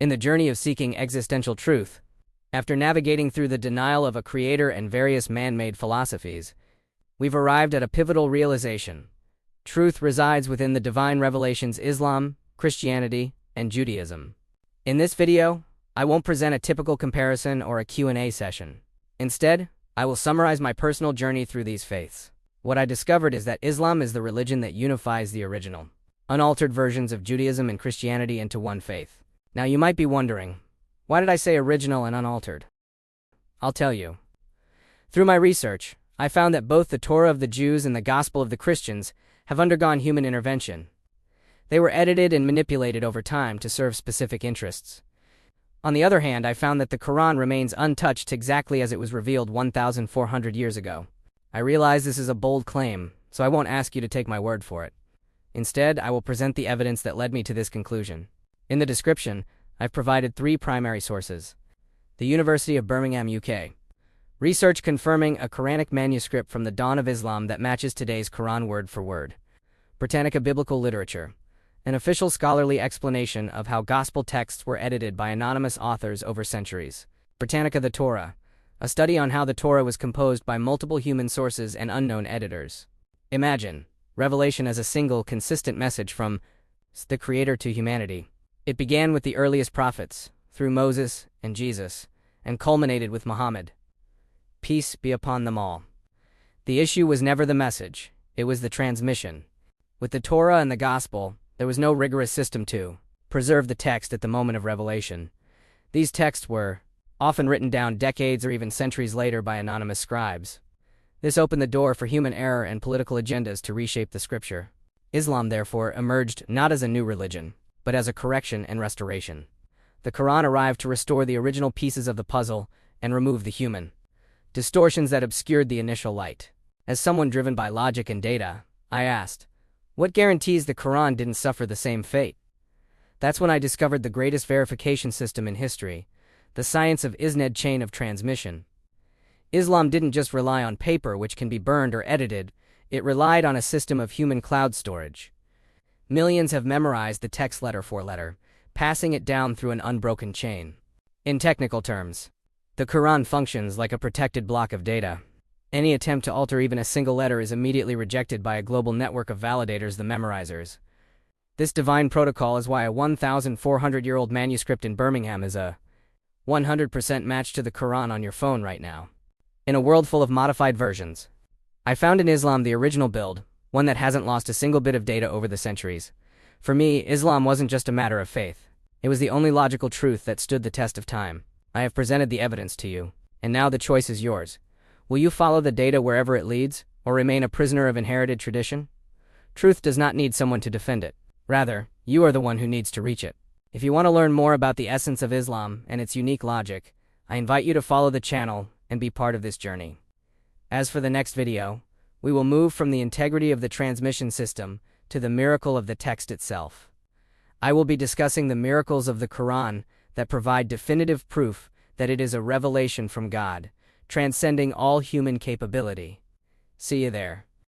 In the journey of seeking existential truth, after navigating through the denial of a creator and various man-made philosophies, we've arrived at a pivotal realization. Truth resides within the divine revelations Islam, Christianity, and Judaism. In this video, I won't present a typical comparison or a Q&A session. Instead, I will summarize my personal journey through these faiths. What I discovered is that Islam is the religion that unifies the original, unaltered versions of Judaism and Christianity into one faith. Now you might be wondering, why did I say original and unaltered? I'll tell you. Through my research, I found that both the Torah of the Jews and the Gospel of the Christians have undergone human intervention. They were edited and manipulated over time to serve specific interests. On the other hand, I found that the Quran remains untouched exactly as it was revealed 1,400 years ago. I realize this is a bold claim, so I won't ask you to take my word for it. Instead, I will present the evidence that led me to this conclusion. In the description, I've provided 3 primary sources. The University of Birmingham, UK. Research confirming a Quranic manuscript from the dawn of Islam that matches today's Quran word for word. Britannica Biblical Literature. An official scholarly explanation of how gospel texts were edited by anonymous authors over centuries. Britannica The Torah. A study on how the Torah was composed by multiple human sources and unknown editors. Imagine revelation as a single, consistent message from the Creator to humanity. It began with the earliest prophets, through Moses and Jesus, and culminated with Muhammad. Peace be upon them all. The issue was never the message, it was the transmission. With the Torah and the Gospel, there was no rigorous system to preserve the text at the moment of revelation. These texts were often written down decades or even centuries later by anonymous scribes. This opened the door for human error and political agendas to reshape the scripture. Islam, therefore, emerged not as a new religion, but as a correction and restoration. The Quran arrived to restore the original pieces of the puzzle and remove the human distortions that obscured the initial light. As someone driven by logic and data, I asked, what guarantees the Quran didn't suffer the same fate? That's when I discovered the greatest verification system in history, the science of Isnad chain of transmission. Islam didn't just rely on paper which can be burned or edited, it relied on a system of human cloud storage. Millions have memorized the text letter for letter, passing it down through an unbroken chain. In technical terms, the Quran functions like a protected block of data. Any attempt to alter even a single letter is immediately rejected by a global network of validators, the memorizers. This divine protocol is why a 1,400-year-old manuscript in Birmingham is a 100% match to the Quran on your phone right now. In a world full of modified versions, I found in Islam the original build, one that hasn't lost a single bit of data over the centuries. For me, Islam wasn't just a matter of faith. It was the only logical truth that stood the test of time. I have presented the evidence to you, and now the choice is yours. Will you follow the data wherever it leads, or remain a prisoner of inherited tradition? Truth does not need someone to defend it. Rather, you are the one who needs to reach it. If you want to learn more about the essence of Islam and its unique logic, I invite you to follow the channel and be part of this journey. As for the next video, we will move from the integrity of the transmission system to the miracle of the text itself. I will be discussing the miracles of the Quran that provide definitive proof that it is a revelation from God, transcending all human capability. See you there.